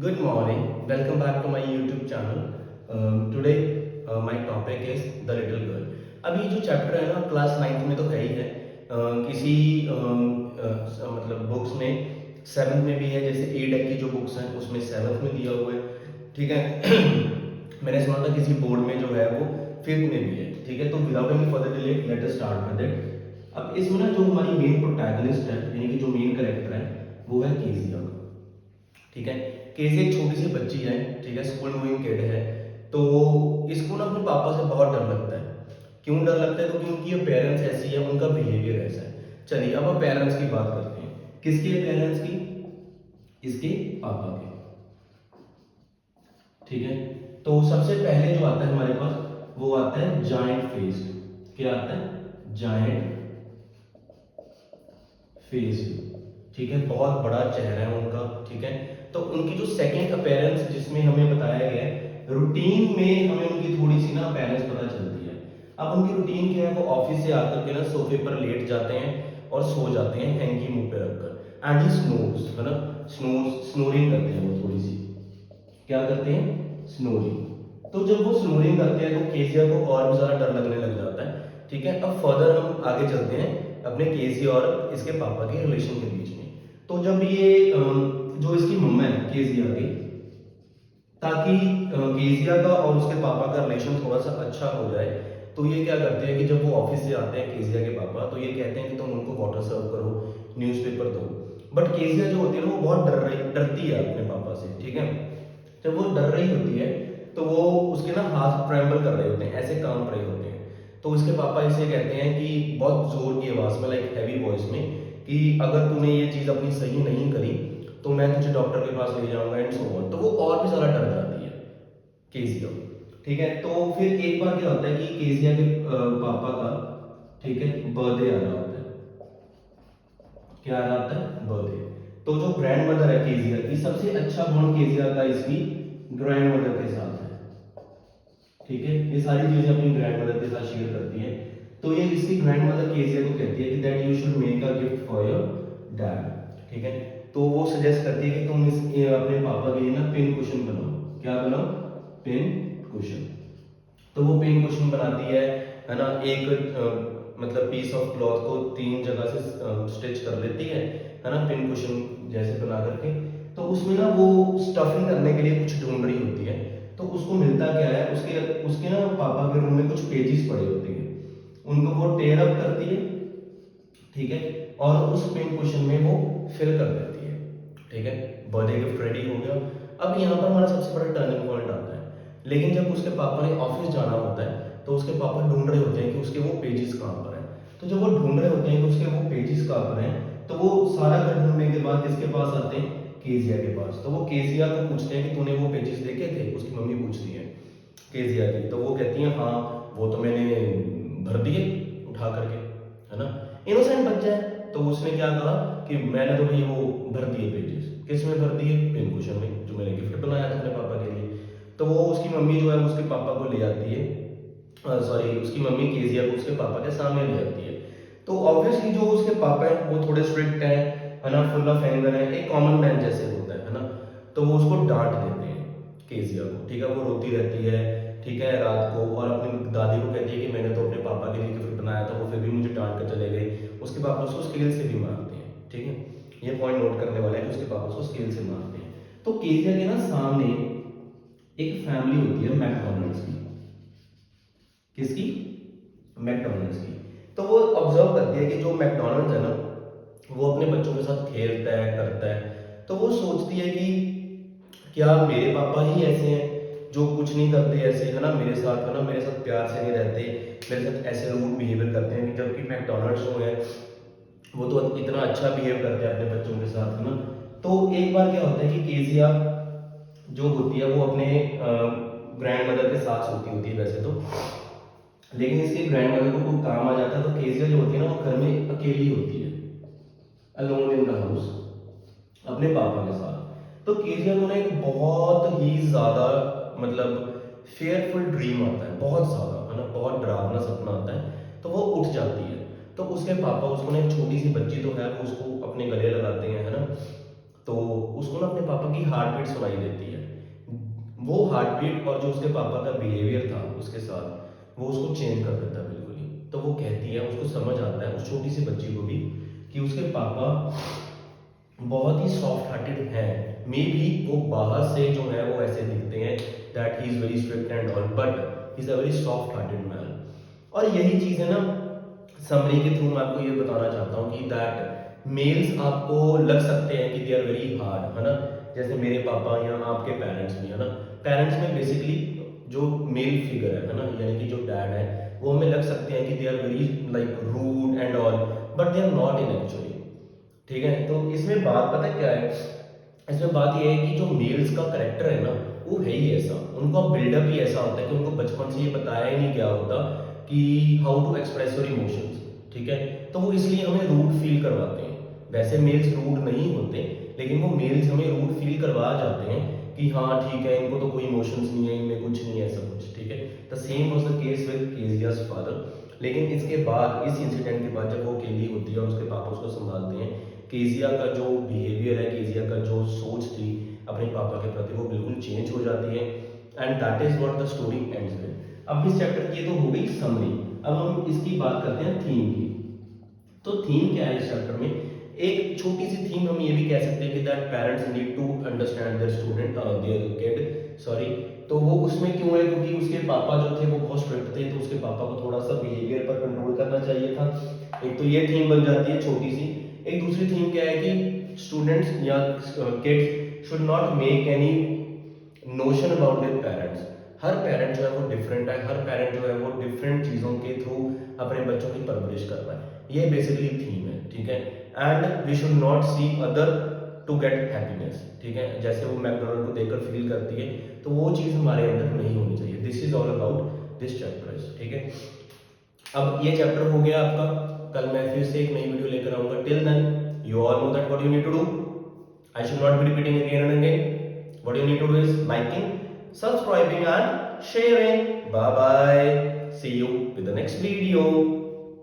Good morning. Welcome back to my YouTube channel. My topic is The Little Girl. अभी जो chapter है ना class 9th में तो है ही है। किसी मतलब बुक्स में 7th में भी है, जैसे ए डेक की जो बुक्स हैं उसमें 7th में दिया हुआ है। ठीक है। मैंने सुना था किसी बोर्ड में जो है वो 5th में भी है। ठीक है, तो without any further delay let us start with it. अब इसमें ना जो हमारी मेन प्रोटैगनिस्ट है, यानी कि जो मेन कैरेक्टर है वो है केजिया। ठीक है, केजी एक छोटी सी बच्ची है। ठीक है, स्कूल गोइंग किड है। तो इसको ना अपने पापा से बहुत डर लगता है। क्यों डर लगता है? क्योंकि उनकी पेरेंट्स ऐसी है, उनका बिहेवियर ऐसा है। चलिए अब पेरेंट्स की बात करते हैं। किसके पेरेंट्स की? इसके पापा के। ठीक है, तो सबसे पहले जो आता है हमारे पास वो आता है जायंट फेस। क्या आता है? Giant face. ठीक है, बहुत बड़ा चेहरा है उनका। ठीक है, तो उनकी जो सेकंड अपेयरेंस जिसमें हमें बताया गया है, रूटीन में हमें उनकी थोड़ी सी ना अपेयरेंस पता चलती है। अब उनकी रूटीन क्या है? वो ऑफिस से आकर के ना सोफे पर लेट जाते हैं और सो जाते हैं हैंकी मुंह पे रखकर। एंड ही स्नोर्स, है ना, स्नोरिंग करते हैं वो थोड़ी सी। क्या करते हैं? स्नोरिंग। तो जब वो स्नोरिंग करते हैं तो केजिया को और भी ज्यादा डर लगने लग जाता है। ठीक है, अब फर्दर हम आगे चलते हैं अपने केजी और इसके पापा के रिलेशन के बीच में। तो जब ये जो इसकी मम्मा है केजिया की, ताकि केजिया का और उसके पापा का रिलेशन थोड़ा सा अच्छा हो जाए, तो ये क्या करते हैं कि जब वो ऑफिस से आते हैं केजिया के पापा, तो ये कहते हैं कि तुम उनको वाटर सर्व करो, न्यूज़पेपर दो। बट केजिया जो होती है ना वो बहुत डरती है अपने पापा से। ठीक है, जब वो डर रही होती है तो वो उसके ना हाथ ट्रेम्बल कर रहे होते हैं, ऐसे कांप रहे होते हैं। तो उसके पापा इसे कहते हैं कि बहुत जोर की आवाज में, लाइक हैवी वॉइस में, कि अगर तूने ये चीज अपनी सही नहीं करी तो मैं तुझे डॉक्टर के पास ले जाऊंगा एंड सो ऑन। तो वो और भी ज्यादा डर जाती है केजिया। ठीक है, तो फिर एक बार क्या होता है कि केजिया के पापा का, ठीक है, बर्थडे आ रहा होता है। क्या आ रहा होता है? बर्थडे। तो जो ग्रैंड मदर है केजिया की, सबसे अच्छा बॉन्ड केजिया का इसकी ग्रैंड मदर के साथ है। ठीक है, ये सारी चीजें अपनी ग्रैंड मदर के साथ शेयर करती है। तो ये इसकी ग्रैंड मदर केजिया को कहती है कि that you should make a gift for your dad. ठीक है, तो वो सजेस्ट करती है कि तुम अपने पापा के लिए ना पिन कुशन बनाओ। क्या बनाओ? Pin cushion. तो वो पिन कुशन बनाती है ना। एक मतलब पीस ऑफ क्लॉथ को 3 जगह से स्टिच कर लेती है ना, पिन कुशन जैसे बना करके। तो उसमें ना वो स्टफिंग करने के लिए कुछ ढूंढ रही होती है। तो उसको मिलता क्या है? उसके उसके ना पापा के रूम में कुछ पेजेस पड़े होते हैं, उनको वो टेयर अप करती है। ठीक है, और उस पिन कुशन में वो फिल कर देती है। ठीक है, बर्थडे गिफ्ट रेडी हो गया। अब यहाँ पर हमारा सबसे बड़ा टर्निंग पॉइंट आता है। लेकिन जब उसके पापा ने ऑफिस जाना होता है तो उसके पापा ढूंढ रहे होते हैं कि उसके वो पेजेस कहाँ पर हैं। तो जब वो ढूंढ रहे होते हैं कि उसके वो पेजेस कहाँ पर हैं, तो वो सारा घर ढूंढने के बाद किसके पास आते हैं? केजिया के पास। तो वो केजिया को पूछते हैं कि तूने वो पेजेस देखे थे? उसकी मम्मी पूछती है केजिया की। तो वो कहती है हाँ, वो तो मैंने भर दिए उठा करके, है ना। इनोसेंट बच्चा है, तो उसने क्या कहा कि मैंने तो भाई वो भर दिए पेजेस। किस में भर दिए? पिन कुशन में, जो मैंने गिफ्ट बनाया था अपने पापा के लिए। तो वो उसकी मम्मी जो है उसके पापा को ले जाती है, सॉरी, उसकी मम्मी केजिया को उसके पापा के सामने ले जाती है। तो ऑब्वियसली जो उसके पापा हैं वो थोड़े स्ट्रिक्ट हैं, है ना, फुल ऑफ एंगर है, एक कॉमन मैन जैसे होता है ना। तो वो उसको डांट देते हैं केजिया को। ठीक है, वो रोती रहती है। ठीक है, रात को, और अपनी दादी को कहती है कि मैंने तो अपने पापा के लिए गिफ्ट बनाया था, वो फिर भी मुझे डांट कर चले गए। उसके पापा उसको स्केल से भी मारते हैं। ठीक है, ये पॉइंट नोट करने वाला है कि उसके पापा उसको स्केल से मारते हैं। तो केजिया के ना सामने एक फैमिली होती है मैकडोनल्ड्स की। किसकी? मैकडोनल्ड्स की। तो वो ऑब्जर्व करती है कि जो मैकडोनल्ड्स है ना, वो अपने बच्चों के साथ खेलता है, करता है। तो वो सोचती है कि क्या मेरे पापा ही ऐसे हैं जो कुछ नहीं करते ऐसे, है ना, मेरे साथ, है ना, मेरे साथ प्यार से नहीं रहते, मेरे साथ ऐसे रूड बिहेवियर करते हैं, जबकि मैकडोनल्ड्स जो है वो तो इतना अच्छा बिहेव करते हैं अपने बच्चों के साथ, है ना। तो एक बार क्या होता है कि केजिया जो होती है वो अपने ग्रैंड मदर के साथ होती है वैसे तो, लेकिन इसके ग्रैंड मदर को कोई काम आ जाता है। तो केजिया जो होती है ना वो घर में अकेली होती है, अलोन इन द हाउस, अपने पापा के साथ। तो केजिया को ना एक बहुत ही ज्यादा, मतलब फेयरफुल ड्रीम आता है, बहुत ज्यादा, है ना, बहुत डरावना सपना आता है। तो वो उठ जाती है। तो उसके पापा उसको ना, एक छोटी सी बच्ची तो है, वो उसको अपने गले लगाते हैं, है ना। तो उसको ना अपने पापा की हार्ट बीट सुनाई देती है। वो हार्ट बीट और जो उसके पापा का बिहेवियर था उसके साथ, वो उसको चेंज कर देता है बिल्कुल ही। तो वो कहती है, उसको समझ आता है उस छोटी सी बच्ची को भी कि उसके पापा बहुत ही सॉफ्ट हार्टेड है। मे बी वो बाहर से जो है वो ऐसे दिखते हैं that he is very strict and all, but is a very soft hearted man. और यही चीज है ना, समरी के थ्रू मैं आपको ये बताना चाहता हूँ कि दैट मेल्स आपको लग सकते हैं कि दे आर वेरी हार्ड, है ना। जैसे मेरे पापा या आपके पेरेंट्स भी, है ना। पेरेंट्स में बेसिकली जो मेल फिगर है ना, यानी कि जो डैड है, वो हमें लग सकते हैं कि they are very like rude and all, but they are not in actually. ठीक है, तो इसमें बात पता है क्या है, इसमें बात ये है कि जो मेल्स का करेक्टर है ना, वो है ही ऐसा, उनका बिल्डअप ही ऐसा होता है कि उनको बचपन से ये बताया ही नहीं गया होता कि how to express your emotions. ठीक है, तो वो इसलिए हमें रूड फील करवाते हैं। वैसे मेल्स रूड नहीं होते, लेकिन वो मेल्स हमें रूड फील करवा जाते हैं कि हाँ ठीक है, इनको तो कोई इमोशंस नहीं है, इनमें कुछ नहीं है, ऐसा कुछ। ठीक है, the same was the case with केजियास फादर। लेकिन इसके बाद, इस इंसिडेंट के बाद, जब वो अकेली होती है और उसके पापा उसको संभालते हैं, केजिया का जो बिहेवियर है, केजिया का जो सोच थी अपने पापा के प्रति, वो बिल्कुल चेंज हो जाती है। And that is what the story ends with. अब इस चैप्टर की ये तो हो गई समरी, अब हम इसकी बात करते हैं थीम की। तो थीम क्या है इस चैप्टर में? एक छोटी सी थीम हम ये भी कह सकते हैं कि that parents need to understand their student, their kid, sorry. तो वो उसमें क्यों है? क्योंकि उसके पापा जो थे वो बहुत स्ट्रिक्ट थे, तो उसके पापा को थोड़ा सा बिहेवियर पर कंट्रोल करना चाहिए था। एक तो ये थीम बन जाती है छोटी सी। एक दूसरी थीम क्या है कि स्टूडेंट्स या kids should not make any notion about their parents. Her parent जो है वो डिफरेंट है, हर पेरेंट जो है वो डिफरेंट चीज़ों के थ्रू अपने बच्चों की परवरिश कर रहा है। ये बेसिकली थीम है। ठीक है, and we should not see other to get happiness. ठीक है, जैसे वो मैकडोनल्ड को देखकर फील करती है, तो वो चीज़ हमारे अंदर नहीं होनी चाहिए। This is all about this chapter. ठीक है, अब ये चैप्टर हो गया आपका। कल मैं फिर से एक नई वीडियो लेकर आऊंगा। Till then you all know that what you need to do. I should not be repeating again and again. What you need to do is liking, subscribing and sharing. Bye bye. See you with the next video.